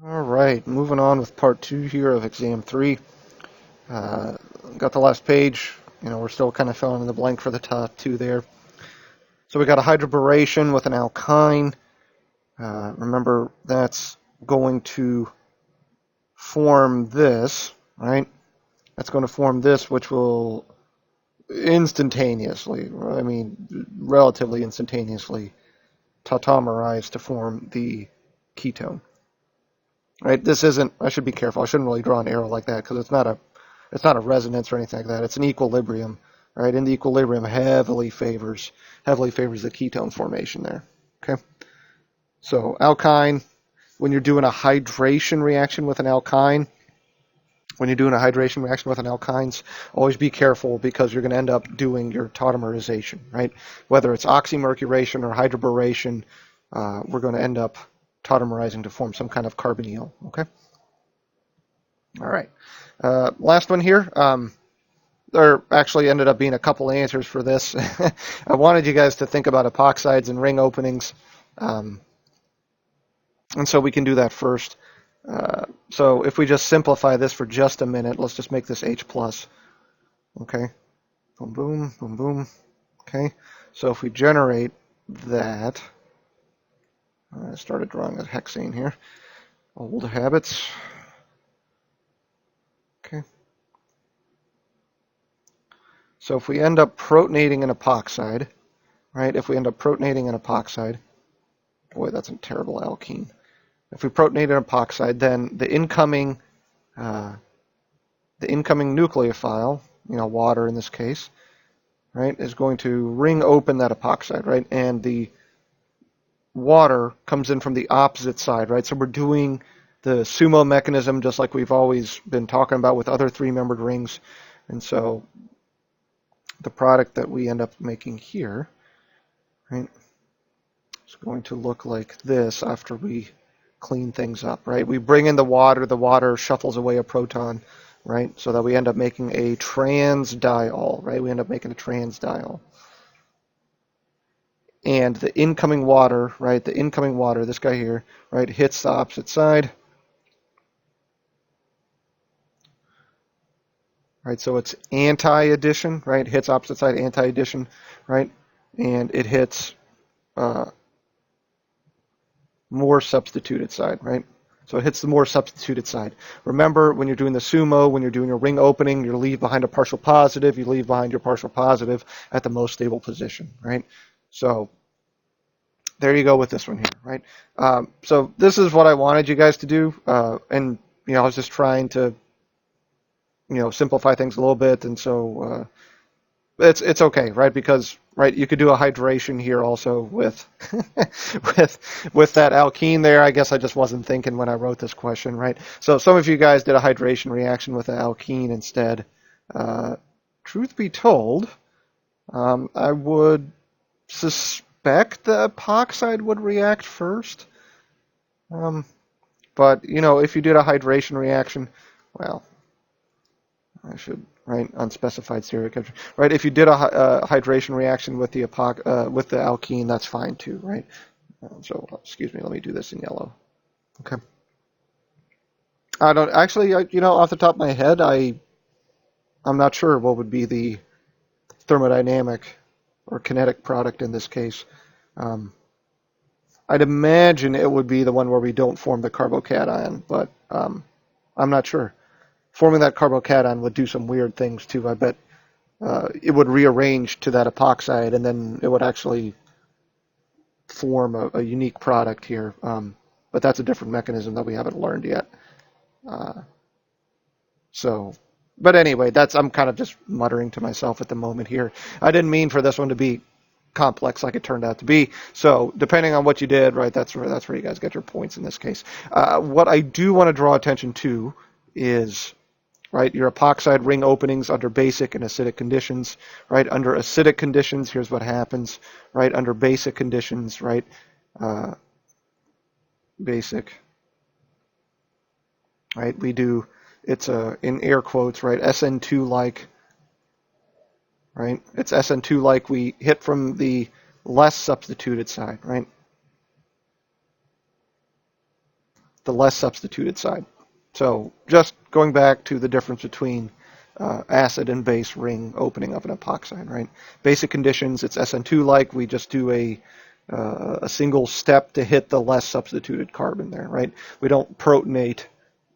All right, moving on with part 2 here of exam 3. Got the last page. We're still kind of filling in the blank for the top 2 there. So we got a hydroboration with an alkyne. Remember, that's going to form this, right? That's going to form this, which will instantaneously, relatively instantaneously, tautomerize to form the ketone. Right? This isn't. I should be careful. I shouldn't really draw an arrow like that because it's not a resonance or anything like that. It's an equilibrium. Right? And the equilibrium heavily favors the ketone formation there. Okay. So alkyne, when you're doing a hydration reaction with an alkyne, always be careful because you're going to end up doing your tautomerization, right? Whether it's oxymercuration or hydroboration, we're going to end up tautomerizing to form some kind of carbonyl, okay? All right. Last one here. There actually ended up being a couple answers for this. I wanted you guys to think about epoxides and ring openings. And so we can do that first. So if we just simplify this for just a minute, let's just make this H+. Okay. Boom, boom, boom, boom. Okay. So if we generate that, I started drawing a hexane here. Old habits. Okay. So if we end up protonating an epoxide, right? Boy, that's a terrible alkene. If we protonate an epoxide, then the incoming nucleophile, water in this case, right, is going to ring open that epoxide, right? And the water comes in from the opposite side, right? So we're doing the sumo mechanism just like we've always been talking about with other three-membered rings. And so the product that we end up making here, right, is going to look like this after we clean things up, right? We bring in the water shuffles away a proton, right? So that we end up making a transdiol, right? We end up making a transdiol. And the incoming water, right? This guy here, right, hits the opposite side. Right, so it's anti-addition, right? Hits opposite side, anti-addition, right? And it hits more substituted side, right? So it hits the more substituted side. Remember, when you're doing the sumo, when you're doing your ring opening, you leave behind a partial positive. You leave behind your partial positive at the most stable position, right? So there you go with this one here, right? So this is what I wanted you guys to do, and I was just trying to simplify things a little bit, and so it's okay, right? Because you could do a hydration here also with with that alkene there. I guess I just wasn't thinking when I wrote this question, right? So some of you guys did a hydration reaction with the alkene instead. Truth be told, I would suspect the epoxide would react first. But if you did a hydration reaction, well, I should write unspecified steric chemistry, right? If you did a hydration reaction with the alkene, that's fine too, right? So excuse me, let me do this in yellow. Okay. I don't actually, off the top of my head, I'm not sure what would be the thermodynamic or kinetic product in this case. I'd imagine it would be the one where we don't form the carbocation, but I'm not sure. Forming that carbocation would do some weird things too. I bet it would rearrange to that epoxide, and then it would actually form a unique product here. But that's a different mechanism that we haven't learned yet. But anyway, I'm kind of just muttering to myself at the moment here. I didn't mean for this one to be complex like it turned out to be. So depending on what you did, right, that's where you guys get your points in this case. What I do want to draw attention to is, right, your epoxide ring openings under basic and acidic conditions, right? Under acidic conditions, here's what happens, right? Under basic conditions, right? Basic, right? We do, it's in air quotes, right? SN2-like, right? It's SN2-like. We hit from the less substituted side, right? the less substituted side. So just going back to the difference between acid and base ring opening of an epoxide, right? Basic conditions, it's SN2-like. We just do a single step to hit the less substituted carbon there, right? We don't protonate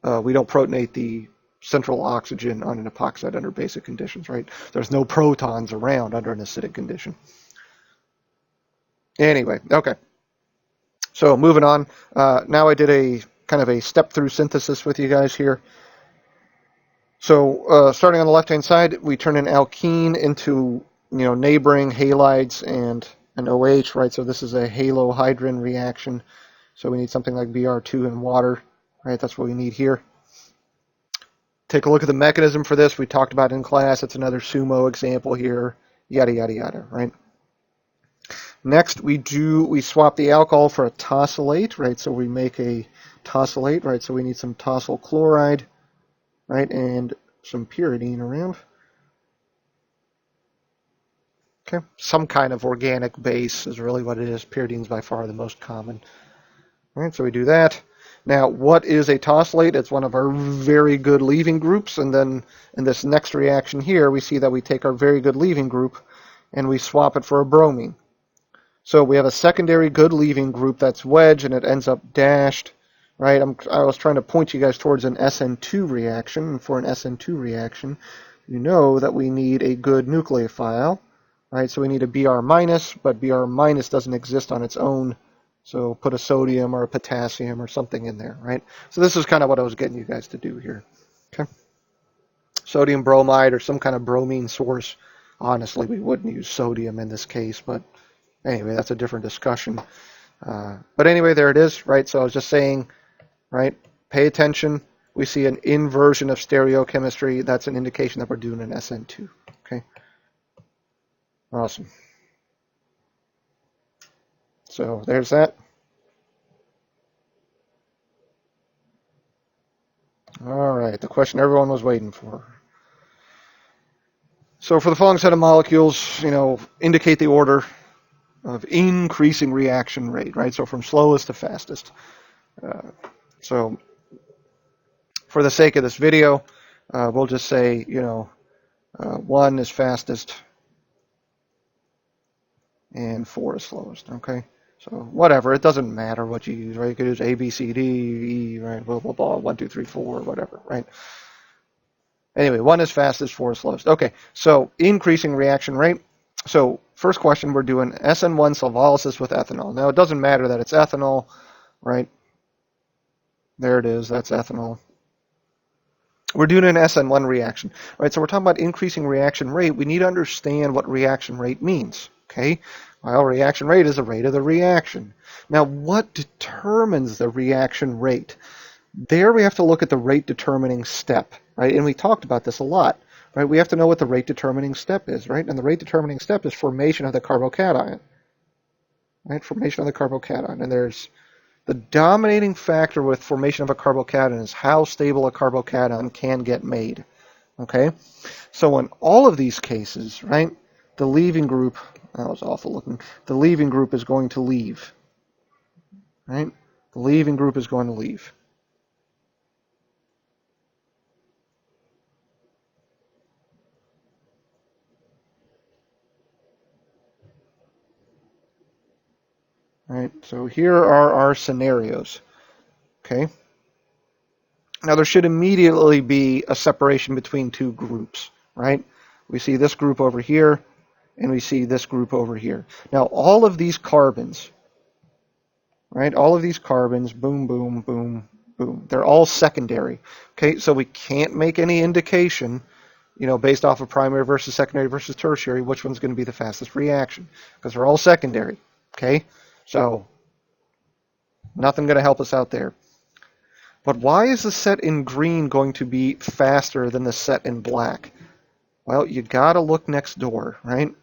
the central oxygen on an epoxide under basic conditions, right? There's no protons around under an acidic condition. Anyway, okay. So moving on. Now I did a kind of a step-through synthesis with you guys here. So starting on the left-hand side, we turn an alkene into neighboring halides and an OH, right? So this is a halohydrin reaction. So we need something like Br2 and water, right? That's what we need here. Take a look at the mechanism for this. We talked about in class. It's another sumo example here. Yada yada yada, right? Next, we swap the alcohol for a tosylate, right? So we make a tosylate, right? So we need some tosyl chloride, right, and some pyridine around. Okay, some kind of organic base is really what it is. Pyridine is by far the most common. All right, so we do that. Now, what is a tosylate? It's one of our very good leaving groups, and then in this next reaction here, we see that we take our very good leaving group and we swap it for a bromine. So we have a secondary good leaving group that's wedged, and it ends up dashed. Right, I was trying to point you guys towards an SN2 reaction, and for an SN2 reaction, you know that we need a good nucleophile, right? So we need a Br minus, but Br minus doesn't exist on its own, so put a sodium or a potassium or something in there, right? So this is kind of what I was getting you guys to do here. Okay, sodium bromide or some kind of bromine source. Honestly, we wouldn't use sodium in this case, but anyway, that's a different discussion. But anyway, there it is, right? So I was just saying, right? Pay attention. We see an inversion of stereochemistry. That's an indication that we're doing an SN2. Okay. Awesome. So there's that. All right, the question everyone was waiting for. So for the following set of molecules, indicate the order of increasing reaction rate, right? So from slowest to fastest. So for the sake of this video, we'll just say, 1 is fastest and 4 is slowest, okay? So whatever, it doesn't matter what you use, right? You could use A, B, C, D, E, right? Blah, blah, blah, 1, 2, 3, 4, whatever, right? Anyway, 1 is fastest, 4 is slowest. Okay, so increasing reaction rate. So first question, we're doing SN1 solvolysis with ethanol. Now, it doesn't matter that it's ethanol, right? There it is, that's ethanol. We're doing an SN1 reaction, right? So we're talking about increasing reaction rate. We need to understand what reaction rate means, okay? Well, reaction rate is the rate of the reaction. Now, what determines the reaction rate? There we have to look at the rate determining step, right? And we talked about this a lot, right? We have to know what the rate determining step is, right? And the rate determining step is formation of the carbocation, right? Formation of the carbocation. And there's the dominating factor with formation of a carbocation is how stable a carbocation can get made, okay? So in all of these cases, right, the leaving group, that was awful looking, the leaving group is going to leave, right? The leaving group is going to leave. Right, so here are our scenarios, okay? Now there should immediately be a separation between two groups, right? We see this group over here, and we see this group over here. Now all of these carbons, right, all of these carbons, boom, boom, boom, boom, they're all secondary, okay? So we can't make any indication, based off of primary versus secondary versus tertiary, which one's going to be the fastest reaction, because they're all secondary, okay? So nothing going to help us out there. But why is the set in green going to be faster than the set in black? Well, you got to look next door, right?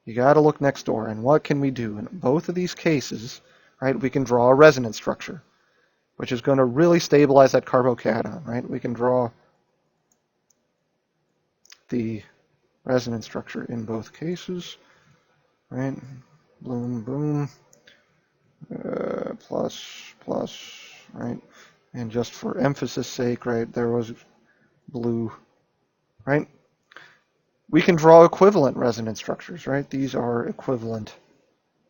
You got to look next door. And what can we do? In both of these cases, right, we can draw a resonance structure, which is going to really stabilize that carbocation, right? We can draw the resonance structure in both cases, right? Boom, boom. Plus, right? And just for emphasis sake, right, there was blue, right? We can draw equivalent resonance structures, right? These are equivalent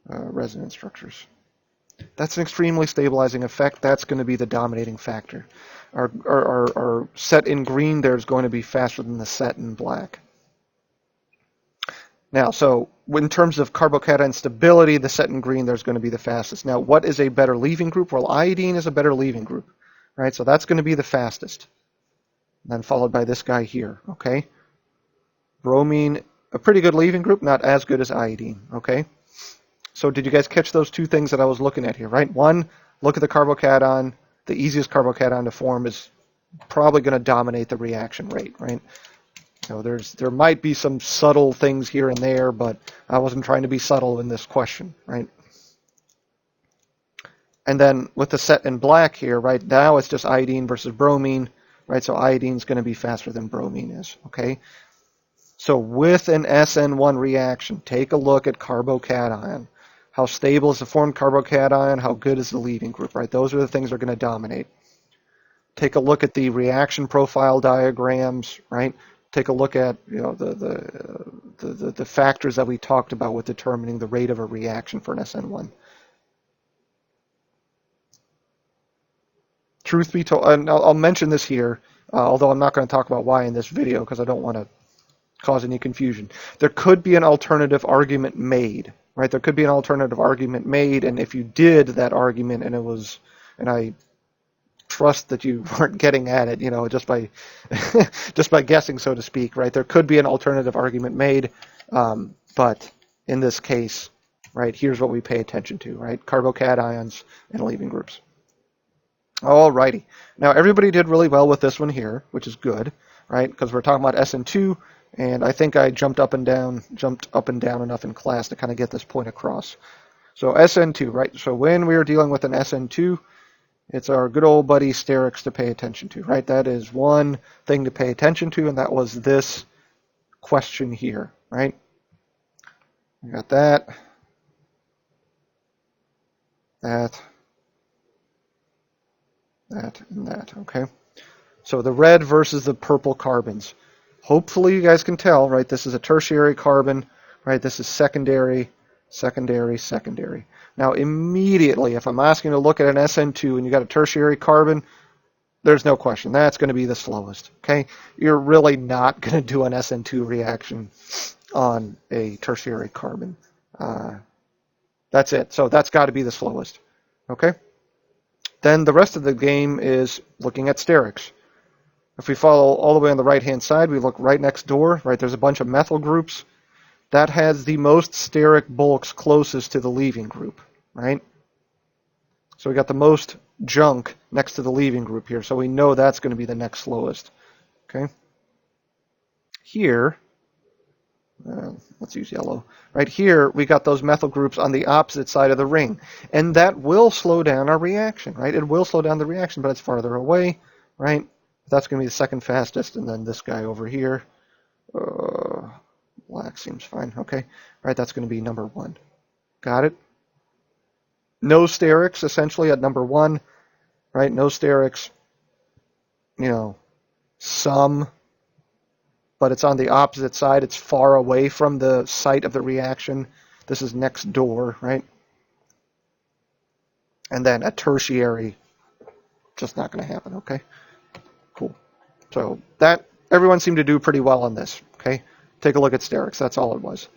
resonance structures. That's an extremely stabilizing effect. That's going to be the dominating factor. Our set in green there is going to be faster than the set in black. Now, so in terms of carbocation stability, the set in green there's going to be the fastest. Now, what is a better leaving group? Well, iodine is a better leaving group, right? So that's going to be the fastest. Then followed by this guy here, okay? Bromine, a pretty good leaving group, not as good as iodine, okay? So did you guys catch those two things that I was looking at here, right? One, look at the carbocation. The easiest carbocation to form is probably going to dominate the reaction rate, right? You know, there might be some subtle things here and there, but I wasn't trying to be subtle in this question, right? And then with the set in black here, right, now it's just iodine versus bromine, right? So iodine's going to be faster than bromine is, okay? So with an SN1 reaction, take a look at carbocation. How stable is the formed carbocation? How good is the leaving group, right? Those are the things that are going to dominate. Take a look at the reaction profile diagrams, right? Take a look at the factors that we talked about with determining the rate of a reaction for an SN1. Truth be told, and I'll mention this here, although I'm not going to talk about why in this video because I don't want to cause any confusion. There could be an alternative argument made, right? There could be an alternative argument made, and if you did that argument and I trust that you weren't getting at it, just by just by guessing, so to speak, right? There could be an alternative argument made, but in this case, right, here's what we pay attention to, right? Carbocations and leaving groups. Alrighty. Now everybody did really well with this one here, which is good, right? Because we're talking about SN2, and I think I jumped up and down enough in class to kind of get this point across. So SN2, right? So when we are dealing with an SN2, it's our good old buddy Sterics to pay attention to, right? That is one thing to pay attention to, and that was this question here, right? We got that, and that, okay? So the red versus the purple carbons. Hopefully you guys can tell, right? This is a tertiary carbon, right? This is secondary, secondary, secondary. Now immediately, if I'm asking to look at an SN2 and you got a tertiary carbon, there's no question. That's going to be the slowest, okay? You're really not going to do an SN2 reaction on a tertiary carbon. That's it. So that's got to be the slowest, okay? Then the rest of the game is looking at sterics. If we follow all the way on the right-hand side, we look right next door, right? There's a bunch of methyl groups. That has the most steric bulks closest to the leaving group, right? So we got the most junk next to the leaving group here, so we know that's going to be the next slowest, okay? Here, let's use yellow. Right here, we got those methyl groups on the opposite side of the ring, and that will slow down our reaction, right? It will slow down the reaction, but it's farther away, right? That's going to be the second fastest, and then this guy over here, black seems fine, okay? Right, that's going to be number 1. Got it? No sterics, essentially, at number 1, right? No sterics, some, but it's on the opposite side. It's far away from the site of the reaction. This is next door, right? And then a tertiary, just not going to happen, okay? Cool. So that, everyone seemed to do pretty well on this, okay? Take a look at sterics. That's all it was.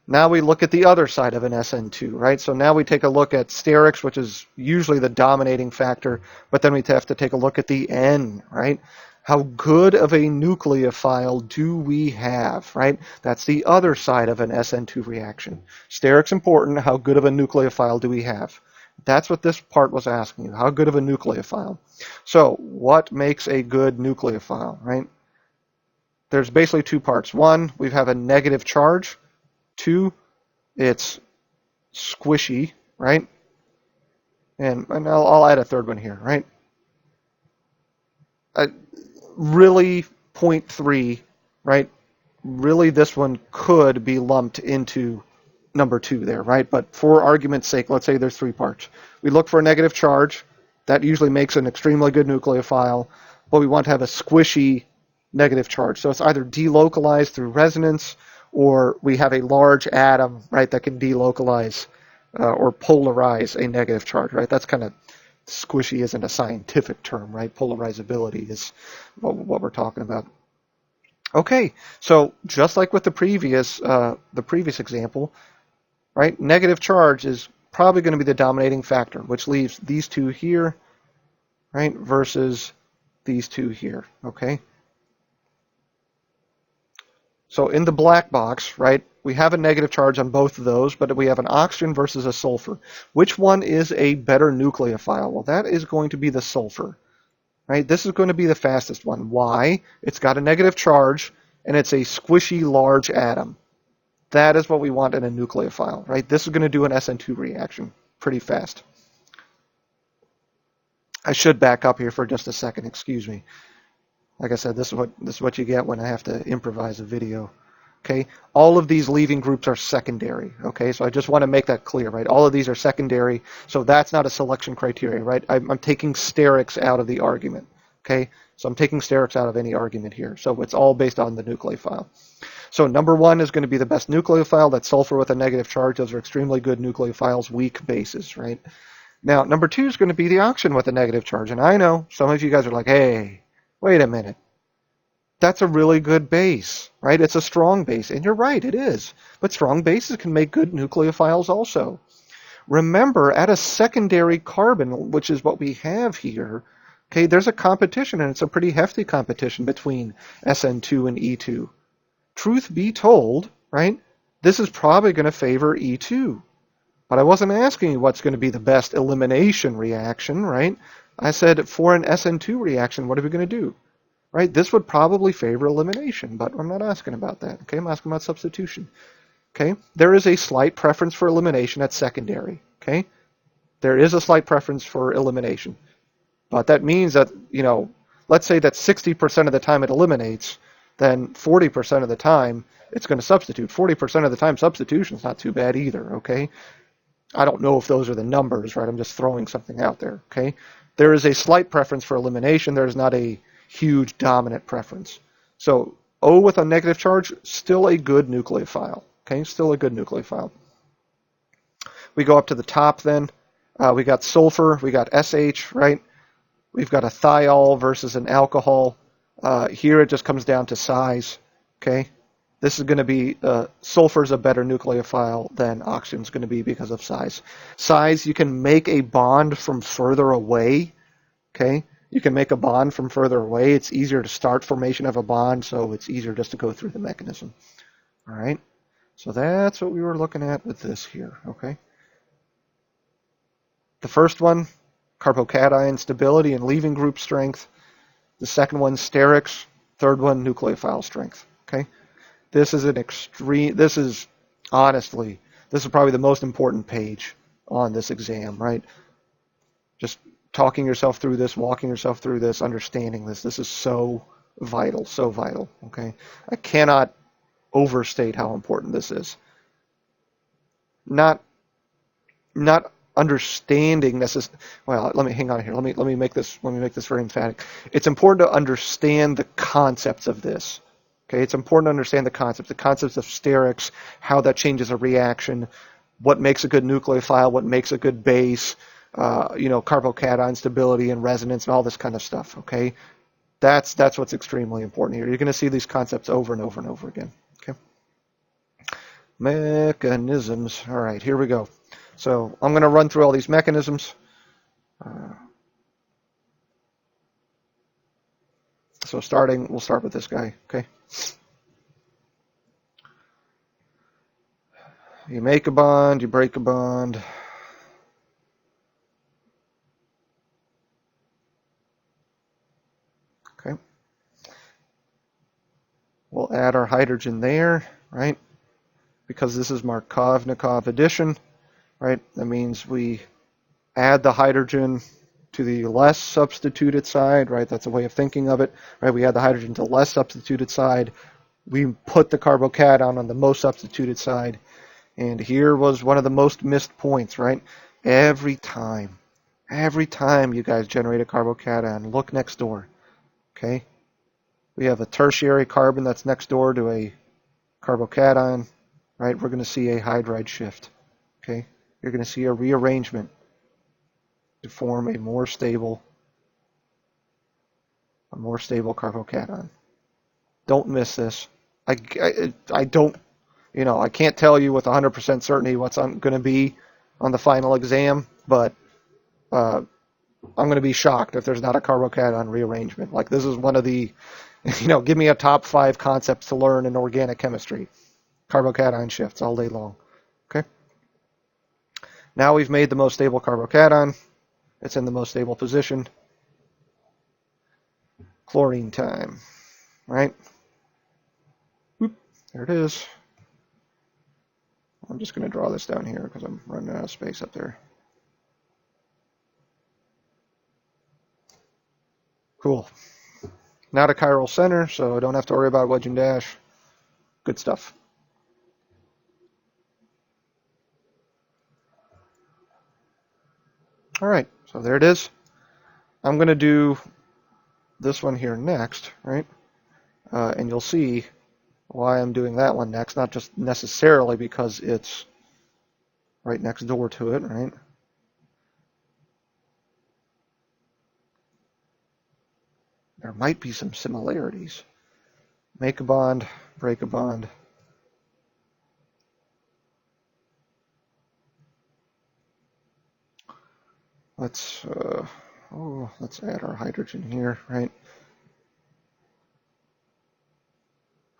Now we look at the other side of an SN2, right? So now we take a look at sterics, which is usually the dominating factor, but then we have to take a look at the N, right? How good of a nucleophile do we have, right? That's the other side of an SN2 reaction. Sterics important. How good of a nucleophile do we have? That's what this part was asking you. How good of a nucleophile? So what makes a good nucleophile, right? There's basically 2 parts. 1, we have a negative charge. 2, it's squishy, right? And I'll add a third one here, right? Really 0.3, right? Really this one could be lumped into number 2 there, right? But for argument's sake, let's say there's 3 parts. We look for a negative charge, That usually makes an extremely good nucleophile, but we want to have a squishy negative charge. So it's either delocalized through resonance, or we have a large atom, right, that can delocalize or polarize a negative charge, right? That's kind of, squishy isn't a scientific term, right? Polarizability is what we're talking about. Okay, so just like with the previous example, right? Negative charge is probably going to be the dominating factor, which leaves these two here, right, versus these two here, okay? So in the black box, right, we have a negative charge on both of those, but we have an oxygen versus a sulfur. Which one is a better nucleophile? Well, that is going to be the sulfur, right? This is going to be the fastest one. Why? It's got a negative charge, and it's a squishy large atom. That is what we want in a nucleophile, right? This is going to do an SN2 reaction pretty fast. I should back up here for just a second, excuse me. Like I said, this is what you get when I have to improvise a video. Okay, all of these leaving groups are secondary. Okay, so I just want to make that clear, right? All of these are secondary, so that's not a selection criteria, right? I'm taking sterics out of the argument. Okay, so I'm taking sterics out of any argument here. So it's all based on the nucleophile. So number one is going to be the best nucleophile. That's sulfur with a negative charge. Those are extremely good nucleophiles, weak bases, right? Now, number two is going to be the oxygen with a negative charge. And I know some of you guys are like, hey, wait a minute. That's a really good base, right? It's a strong base. And you're right, it is. But strong bases can make good nucleophiles also. Remember, at a secondary carbon, which is what we have here, okay, there's a competition, and it's a pretty hefty competition between SN2 and E2. Truth be told, right, this is probably going to favor E2. But I wasn't asking you what's going to be the best elimination reaction, right? I said for an SN2 reaction, what are we going to do? Right? This would probably favor elimination, but I'm not asking about that. Okay, I'm asking about substitution. Okay, there is a slight preference for elimination at secondary. Okay, there is a slight preference for elimination, but that means that, you know, let's say that 60% of the time it eliminates, then 40% of the time it's going to substitute. 40% of the time substitution is not too bad either. Okay, I don't know if those are the numbers, right? I'm just throwing something out there. Okay, there is a slight preference for elimination. There is not a huge dominant preference. So O with a negative charge, still a good nucleophile. Okay, still a good nucleophile. We go up to the top then. We got sulfur, we got SH, right? We've got a thiol versus an alcohol. Here it just comes down to size. Okay, this is going to be, sulfur's a better nucleophile than oxygen's going to be because of size. Size, you can make a bond from further away. Okay, you can make a bond from further away. It's easier to start formation of a bond, so it's easier just to go through the mechanism. All right, so that's what we were looking at with this here, okay? The first one, carbocation stability and leaving group strength. The second one, sterics. Third one, nucleophile strength, okay? This is honestly, this is probably the most important page on this exam, right? Just talking yourself through this, walking yourself through this, understanding this. This is so vital, okay? I cannot overstate how important this is. Not understanding this. Well, let me hang on here. Let me make this very emphatic. It's important to understand the concepts of this. Okay, it's important to understand the concepts of sterics, how that changes a reaction, what makes a good nucleophile, what makes a good base, carbocation stability and resonance and all this kind of stuff. Okay, that's what's extremely important here. You're going to see these concepts over and over and over again. Okay, mechanisms. All right, here we go. So I'm going to run through all these mechanisms. So we'll start with this guy. Okay. You make a bond, you break a bond. Okay. We'll add our hydrogen there, right? Because this is Markovnikov addition, right? That means we add the hydrogen to the less substituted side, right? That's a way of thinking of it, right? We add the hydrogen to the less substituted side. We put the carbocation on the most substituted side. And here was one of the most missed points, right? Every time Every time you guys generate a carbocation, look next door. Okay? We have a tertiary carbon that's next door to a carbocation, right? We're going to see a hydride shift. Okay? You're going to see a rearrangement to form a more stable carbocation. Don't miss this. I don't, I can't tell you with 100% certainty what's going to be on the final exam, but I'm going to be shocked if there's not a carbocation rearrangement. Like, this is one of the, give me a top 5 concepts to learn in organic chemistry. Carbocation shifts all day long. Okay? Now we've made the most stable carbocation. It's in the most stable position. Chlorine time, right? Whoop, there it is. I'm just going to draw this down here because I'm running out of space up there. Cool. Not a chiral center, so I don't have to worry about wedge and dash. Good stuff. All right, so there it is. I'm going to do this one here next, right? And you'll see why I'm doing that one next, not just necessarily because it's right next door to it, right? There might be some similarities. Make a bond, break a bond. Let's add our hydrogen here, right?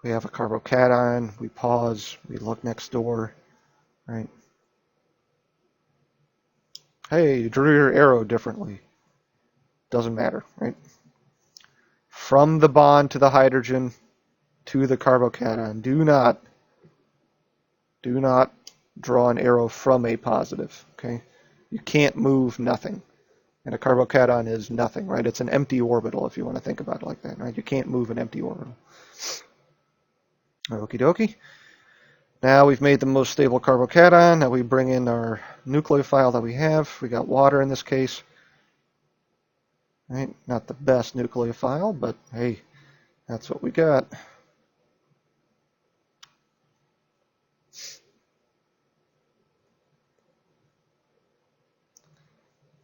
We have a carbocation, we pause, we look next door, right? Hey, you drew your arrow differently. Doesn't matter, right? From the bond to the hydrogen to the carbocation, do not draw an arrow from a positive, okay? You can't move nothing. And a carbocation is nothing, right? It's an empty orbital if you want to think about it like that, right? You can't move an empty orbital. Okie dokie. Now we've made the most stable carbocation. Now we bring in our nucleophile that we have. We got water in this case. Right? Not the best nucleophile, but hey, that's what we got.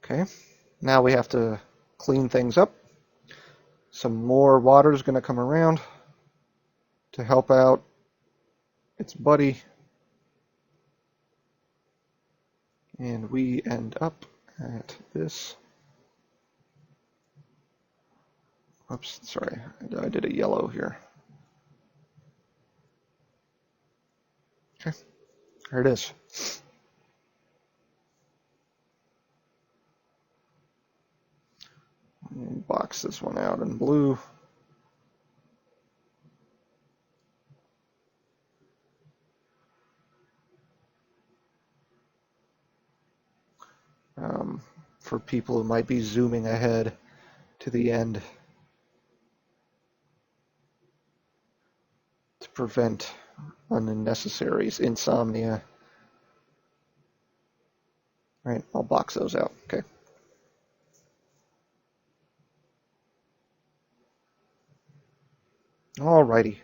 Okay. Now we have to clean things up. Some more water is going to come around to help out its buddy. And we end up at this. Oops, sorry, I did a yellow here. Okay, there it is. And box this one out in blue. For people who might be zooming ahead to the end to prevent unnecessary insomnia. All right, I'll box those out. Okay. Alrighty.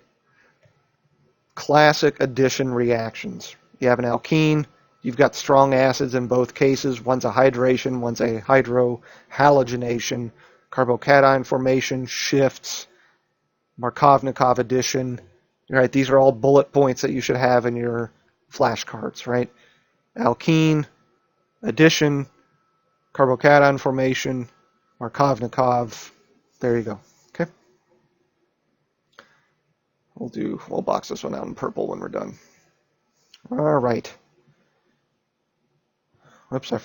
Classic addition reactions. You have an alkene. You've got strong acids in both cases. One's a hydration, one's a hydrohalogenation. Carbocation formation, shifts, Markovnikov addition. Right? These are all bullet points that you should have in your flashcards, right? Alkene, addition, carbocation formation, Markovnikov. There you go. Okay. We'll box this one out in purple when we're done. All right. Whoops, I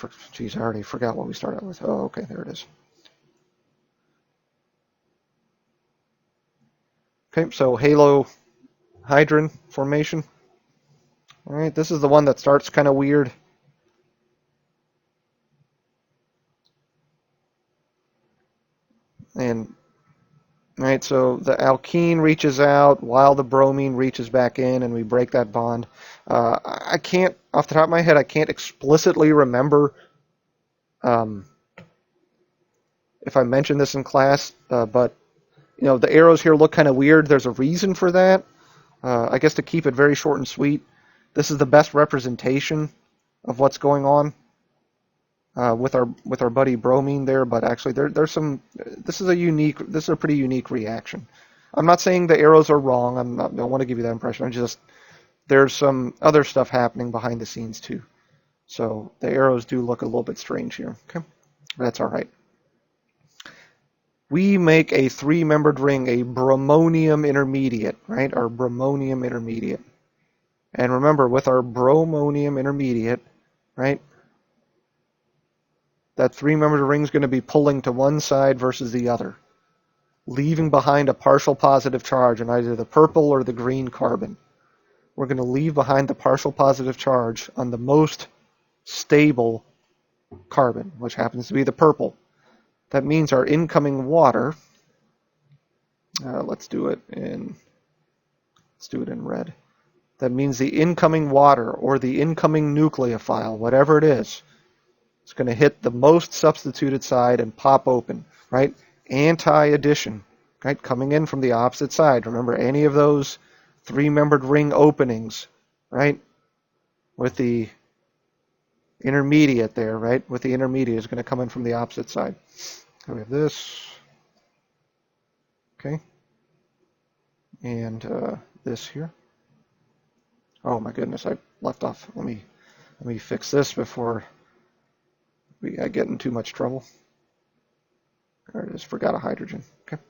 already forgot what we started with. Oh, okay, there it is. Okay, so halohydrin formation. All right, this is the one that starts kind of weird. And, all right, so the alkene reaches out while the bromine reaches back in, and we break that bond. I can't, off the top of my head, I can't explicitly remember if I mentioned this in class, but the arrows here look kind of weird. There's a reason for that. I guess to keep it very short and sweet, this is the best representation of what's going on with our buddy bromine there. But actually, there's some. This is a pretty unique reaction. I'm not saying the arrows are wrong. I don't want to give you that impression. There's some other stuff happening behind the scenes too. So the arrows do look a little bit strange here. Okay, but that's all right. We make a three-membered ring, a bromonium intermediate, right? Our bromonium intermediate. And remember, with our bromonium intermediate, right, that three-membered ring is going to be pulling to one side versus the other, leaving behind a partial positive charge on either the purple or the green carbon. We're going to leave behind the partial positive charge on the most stable carbon, which happens to be the purple. That means our incoming water, let's do it in red. That means the incoming water or the incoming nucleophile, whatever it is, it's going to hit the most substituted side and pop open, right? Anti-addition, right? Coming in from the opposite side. Remember, any of those three-membered ring openings, right? With the intermediate there, right? With the intermediate is going to come in from the opposite side. So we have this, okay, and this here. Oh my goodness, I left off. Let me fix this before I get in too much trouble. There it is. Forgot a hydrogen. Okay.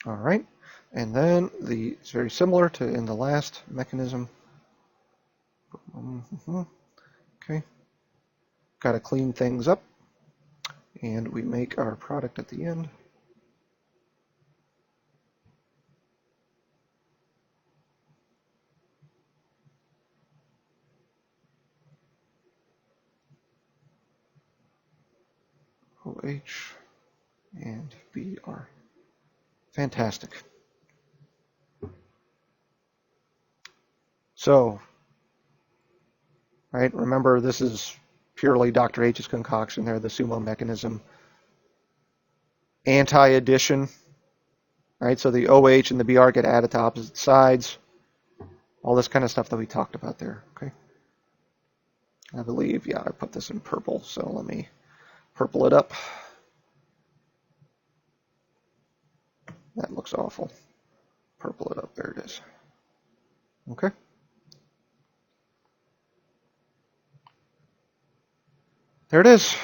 All right, and then it's very similar to in the last mechanism. Okay. Got to clean things up. And we make our product at the end. OH and Br. Fantastic. So, right, remember this is purely Dr. H's concoction there, the sumo mechanism. Anti-addition, right? So the OH and the Br get added to opposite sides. All this kind of stuff that we talked about there, okay? I believe, yeah, I put this in purple, so let me purple it up. That looks awful. Purple it up, there it is. Okay. There it is.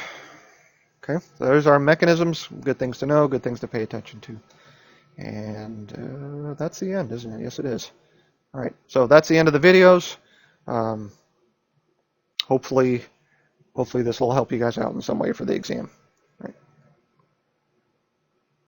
Okay, so there's our mechanisms. Good things to know, good things to pay attention to. And that's the end, isn't it? Yes, it is. All right, so that's the end of the videos. Hopefully this will help you guys out in some way for the exam.